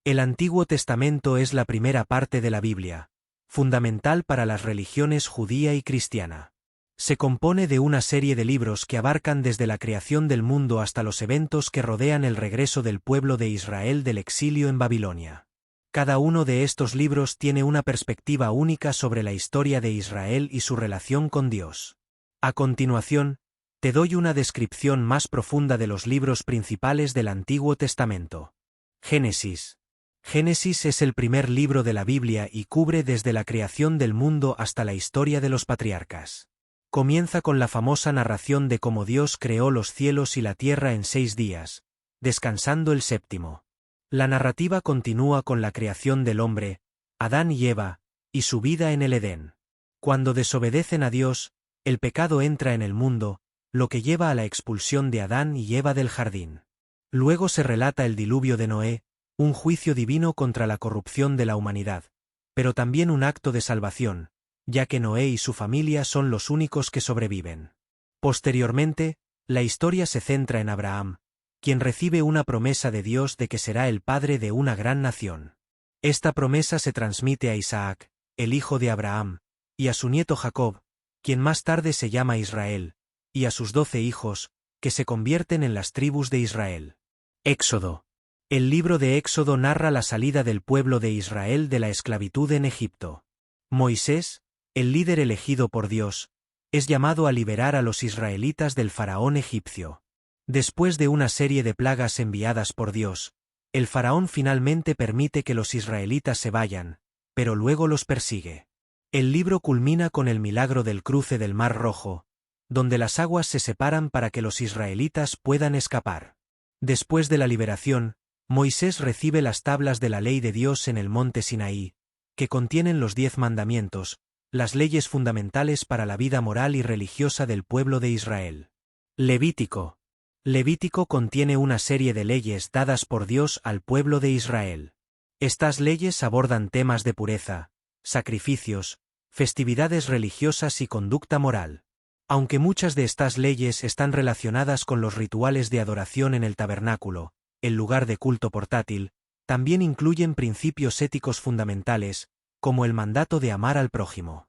El Antiguo Testamento es la primera parte de la Biblia, fundamental para las religiones judía y cristiana. Se compone de una serie de libros que abarcan desde la creación del mundo hasta los eventos que rodean el regreso del pueblo de Israel del exilio en Babilonia. Cada uno de estos libros tiene una perspectiva única sobre la historia de Israel y su relación con Dios. A continuación, te doy una descripción más profunda de los libros principales del Antiguo Testamento. Génesis. Génesis es el primer libro de la Biblia y cubre desde la creación del mundo hasta la historia de los patriarcas. Comienza con la famosa narración de cómo Dios creó los cielos y la tierra en 6 días, descansando el séptimo. La narrativa continúa con la creación del hombre, Adán y Eva, y su vida en el Edén. Cuando desobedecen a Dios, el pecado entra en el mundo, lo que lleva a la expulsión de Adán y Eva del jardín. Luego se relata el diluvio de Noé, un juicio divino contra la corrupción de la humanidad, pero también un acto de salvación, ya que Noé y su familia son los únicos que sobreviven. Posteriormente, la historia se centra en Abraham, quien recibe una promesa de Dios de que será el padre de una gran nación. Esta promesa se transmite a Isaac, el hijo de Abraham, y a su nieto Jacob, quien más tarde se llama Israel, y a sus 12 hijos, que se convierten en las tribus de Israel. Éxodo. El libro de Éxodo narra la salida del pueblo de Israel de la esclavitud en Egipto. Moisés, el líder elegido por Dios, es llamado a liberar a los israelitas del faraón egipcio. Después de una serie de plagas enviadas por Dios, el faraón finalmente permite que los israelitas se vayan, pero luego los persigue. El libro culmina con el milagro del cruce del Mar Rojo, donde las aguas se separan para que los israelitas puedan escapar. Después de la liberación, Moisés recibe las tablas de la ley de Dios en el monte Sinaí, que contienen los 10 mandamientos, las leyes fundamentales para la vida moral y religiosa del pueblo de Israel. Levítico. Levítico contiene una serie de leyes dadas por Dios al pueblo de Israel. Estas leyes abordan temas de pureza, sacrificios, festividades religiosas y conducta moral. Aunque muchas de estas leyes están relacionadas con los rituales de adoración en el tabernáculo, el lugar de culto portátil, también incluyen principios éticos fundamentales, como el mandato de amar al prójimo.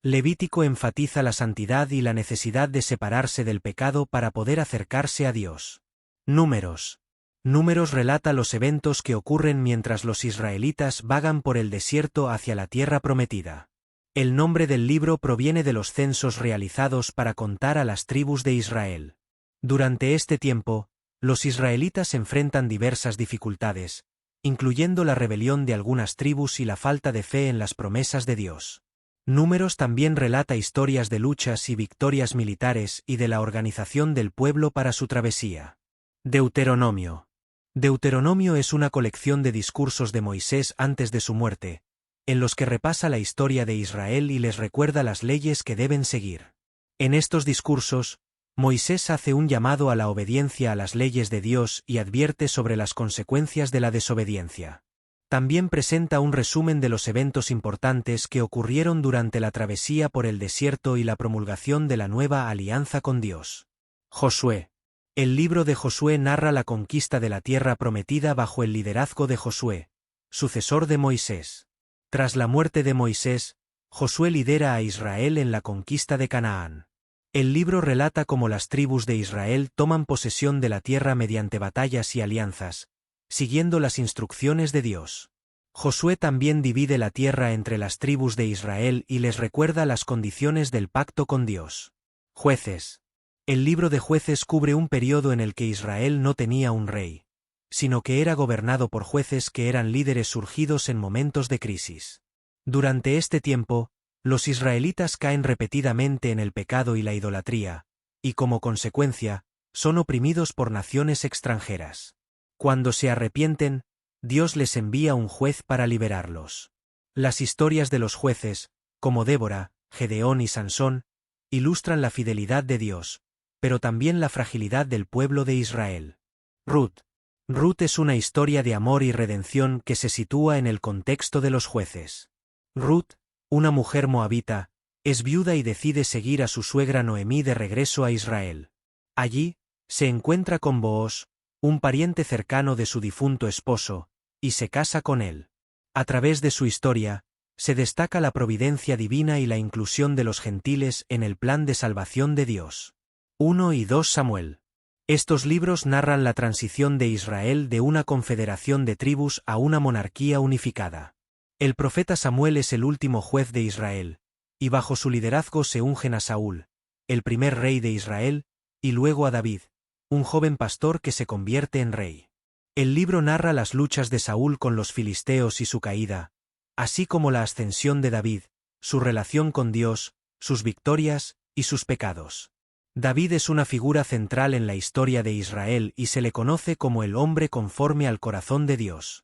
Levítico enfatiza la santidad y la necesidad de separarse del pecado para poder acercarse a Dios. Números. Números relata los eventos que ocurren mientras los israelitas vagan por el desierto hacia la tierra prometida. El nombre del libro proviene de los censos realizados para contar a las tribus de Israel. Durante este tiempo, los israelitas enfrentan diversas dificultades, incluyendo la rebelión de algunas tribus y la falta de fe en las promesas de Dios. Números también relata historias de luchas y victorias militares y de la organización del pueblo para su travesía. Deuteronomio. Deuteronomio es una colección de discursos de Moisés antes de su muerte, en los que repasa la historia de Israel y les recuerda las leyes que deben seguir. En estos discursos, Moisés hace un llamado a la obediencia a las leyes de Dios y advierte sobre las consecuencias de la desobediencia. También presenta un resumen de los eventos importantes que ocurrieron durante la travesía por el desierto y la promulgación de la nueva alianza con Dios. Josué. El libro de Josué narra la conquista de la tierra prometida bajo el liderazgo de Josué, sucesor de Moisés. Tras la muerte de Moisés, Josué lidera a Israel en la conquista de Canaán. El libro relata cómo las tribus de Israel toman posesión de la tierra mediante batallas y alianzas, siguiendo las instrucciones de Dios. Josué también divide la tierra entre las tribus de Israel y les recuerda las condiciones del pacto con Dios. Jueces. El libro de Jueces cubre un periodo en el que Israel no tenía un rey, sino que era gobernado por jueces que eran líderes surgidos en momentos de crisis. Durante este tiempo, los israelitas caen repetidamente en el pecado y la idolatría, y como consecuencia, son oprimidos por naciones extranjeras. Cuando se arrepienten, Dios les envía un juez para liberarlos. Las historias de los jueces, como Débora, Gedeón y Sansón, ilustran la fidelidad de Dios, pero también la fragilidad del pueblo de Israel. Ruth. Ruth es una historia de amor y redención que se sitúa en el contexto de los jueces. Ruth, una mujer moabita, es viuda y decide seguir a su suegra Noemí de regreso a Israel. Allí, se encuentra con Booz, un pariente cercano de su difunto esposo, y se casa con él. A través de su historia, se destaca la providencia divina y la inclusión de los gentiles en el plan de salvación de Dios. 1 y 2 Samuel. Estos libros narran la transición de Israel de una confederación de tribus a una monarquía unificada. El profeta Samuel es el último juez de Israel, y bajo su liderazgo se ungen a Saúl, el primer rey de Israel, y luego a David, un joven pastor que se convierte en rey. El libro narra las luchas de Saúl con los filisteos y su caída, así como la ascensión de David, su relación con Dios, sus victorias y sus pecados. David es una figura central en la historia de Israel y se le conoce como el hombre conforme al corazón de Dios.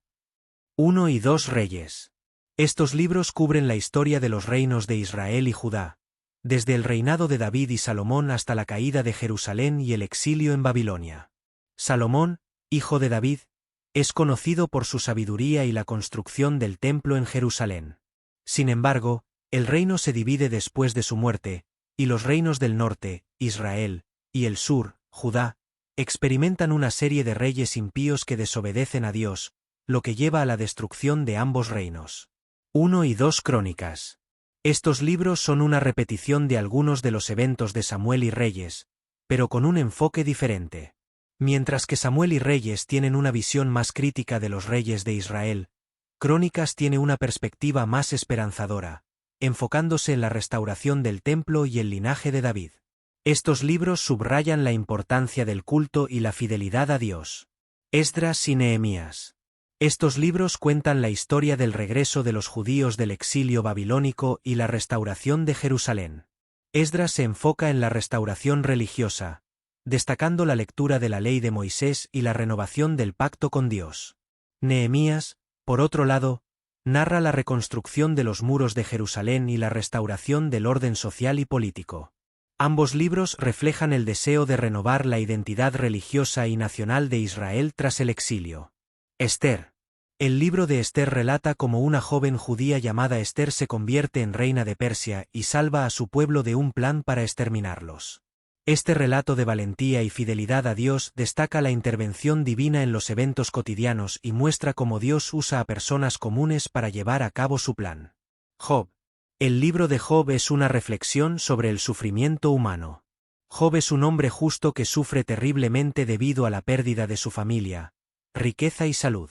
1 y 2 Reyes. Estos libros cubren la historia de los reinos de Israel y Judá, desde el reinado de David y Salomón hasta la caída de Jerusalén y el exilio en Babilonia. Salomón, hijo de David, es conocido por su sabiduría y la construcción del templo en Jerusalén. Sin embargo, el reino se divide después de su muerte, y los reinos del norte, Israel, y el sur, Judá, experimentan una serie de reyes impíos que desobedecen a Dios, lo que lleva a la destrucción de ambos reinos. 1 y 2 Crónicas. Estos libros son una repetición de algunos de los eventos de Samuel y Reyes, pero con un enfoque diferente. Mientras que Samuel y Reyes tienen una visión más crítica de los reyes de Israel, Crónicas tiene una perspectiva más esperanzadora, enfocándose en la restauración del templo y el linaje de David. Estos libros subrayan la importancia del culto y la fidelidad a Dios. Esdras y Nehemías. Estos libros cuentan la historia del regreso de los judíos del exilio babilónico y la restauración de Jerusalén. Esdras se enfoca en la restauración religiosa, destacando la lectura de la ley de Moisés y la renovación del pacto con Dios. Nehemías, por otro lado, narra la reconstrucción de los muros de Jerusalén y la restauración del orden social y político. Ambos libros reflejan el deseo de renovar la identidad religiosa y nacional de Israel tras el exilio. Esther. El libro de Esther relata cómo una joven judía llamada Esther se convierte en reina de Persia y salva a su pueblo de un plan para exterminarlos. Este relato de valentía y fidelidad a Dios destaca la intervención divina en los eventos cotidianos y muestra cómo Dios usa a personas comunes para llevar a cabo su plan. Job. El libro de Job es una reflexión sobre el sufrimiento humano. Job es un hombre justo que sufre terriblemente debido a la pérdida de su familia, riqueza y salud.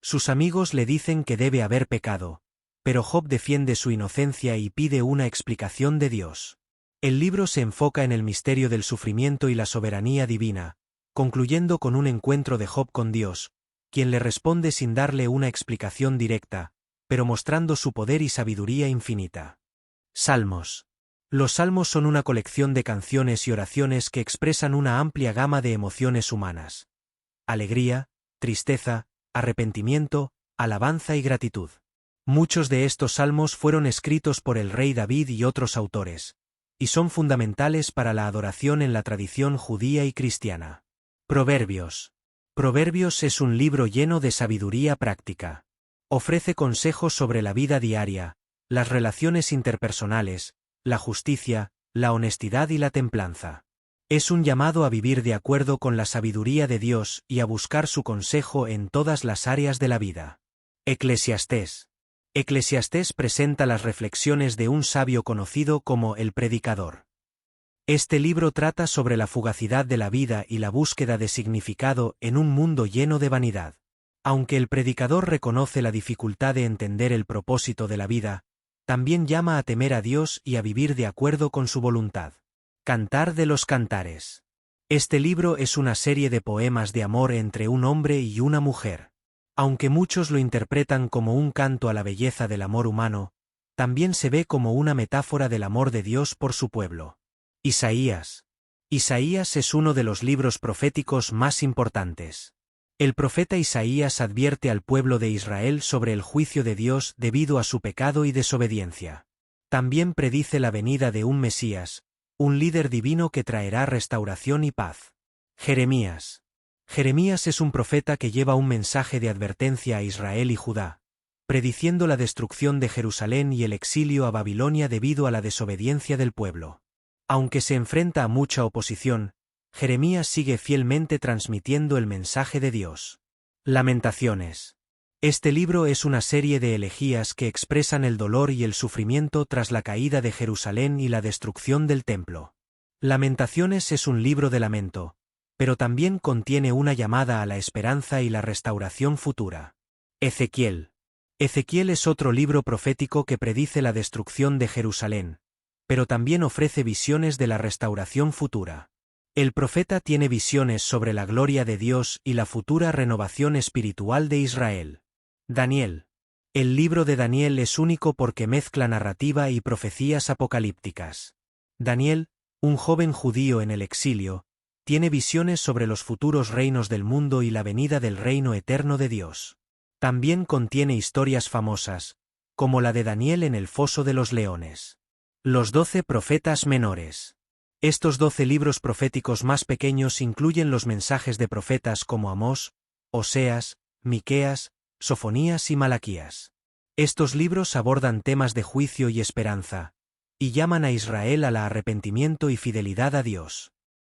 Sus amigos le dicen que debe haber pecado, pero Job defiende su inocencia y pide una explicación de Dios. El libro se enfoca en el misterio del sufrimiento y la soberanía divina, concluyendo con un encuentro de Job con Dios, quien le responde sin darle una explicación directa, pero mostrando su poder y sabiduría infinita. Salmos. Los salmos son una colección de canciones y oraciones que expresan una amplia gama de emociones humanas. Alegría, tristeza, arrepentimiento, alabanza y gratitud. Muchos de estos salmos fueron escritos por el rey David y otros autores, y son fundamentales para la adoración en la tradición judía y cristiana. Proverbios. Proverbios es un libro lleno de sabiduría práctica. Ofrece consejos sobre la vida diaria, las relaciones interpersonales, la justicia, la honestidad y la templanza. Es un llamado a vivir de acuerdo con la sabiduría de Dios y a buscar su consejo en todas las áreas de la vida. Eclesiastés. Eclesiastés presenta las reflexiones de un sabio conocido como el Predicador. Este libro trata sobre la fugacidad de la vida y la búsqueda de significado en un mundo lleno de vanidad. Aunque el Predicador reconoce la dificultad de entender el propósito de la vida, también llama a temer a Dios y a vivir de acuerdo con su voluntad. Cantar de los Cantares. Este libro es una serie de poemas de amor entre un hombre y una mujer. Aunque muchos lo interpretan como un canto a la belleza del amor humano, también se ve como una metáfora del amor de Dios por su pueblo. Isaías. Isaías es uno de los libros proféticos más importantes. El profeta Isaías advierte al pueblo de Israel sobre el juicio de Dios debido a su pecado y desobediencia. También predice la venida de un Mesías, un líder divino que traerá restauración y paz. Jeremías. Jeremías es un profeta que lleva un mensaje de advertencia a Israel y Judá, prediciendo la destrucción de Jerusalén y el exilio a Babilonia debido a la desobediencia del pueblo. Aunque se enfrenta a mucha oposición, Jeremías sigue fielmente transmitiendo el mensaje de Dios. Lamentaciones. Este libro es una serie de elegías que expresan el dolor y el sufrimiento tras la caída de Jerusalén y la destrucción del templo. Lamentaciones es un libro de lamento, pero también contiene una llamada a la esperanza y la restauración futura. Ezequiel. Ezequiel es otro libro profético que predice la destrucción de Jerusalén, pero también ofrece visiones de la restauración futura. El profeta tiene visiones sobre la gloria de Dios y la futura renovación espiritual de Israel. Daniel. El libro de Daniel es único porque mezcla narrativa y profecías apocalípticas. Daniel, un joven judío en el exilio, tiene visiones sobre los futuros reinos del mundo y la venida del reino eterno de Dios. También contiene historias famosas, como la de Daniel en el foso de los leones. Los 12 profetas menores. Estos 12 libros proféticos más pequeños incluyen los mensajes de profetas como Amós, Oseas, Miqueas, Sofonías y Malaquías. Estos libros abordan temas de juicio y esperanza, y llaman a Israel al arrepentimiento y fidelidad a Dios.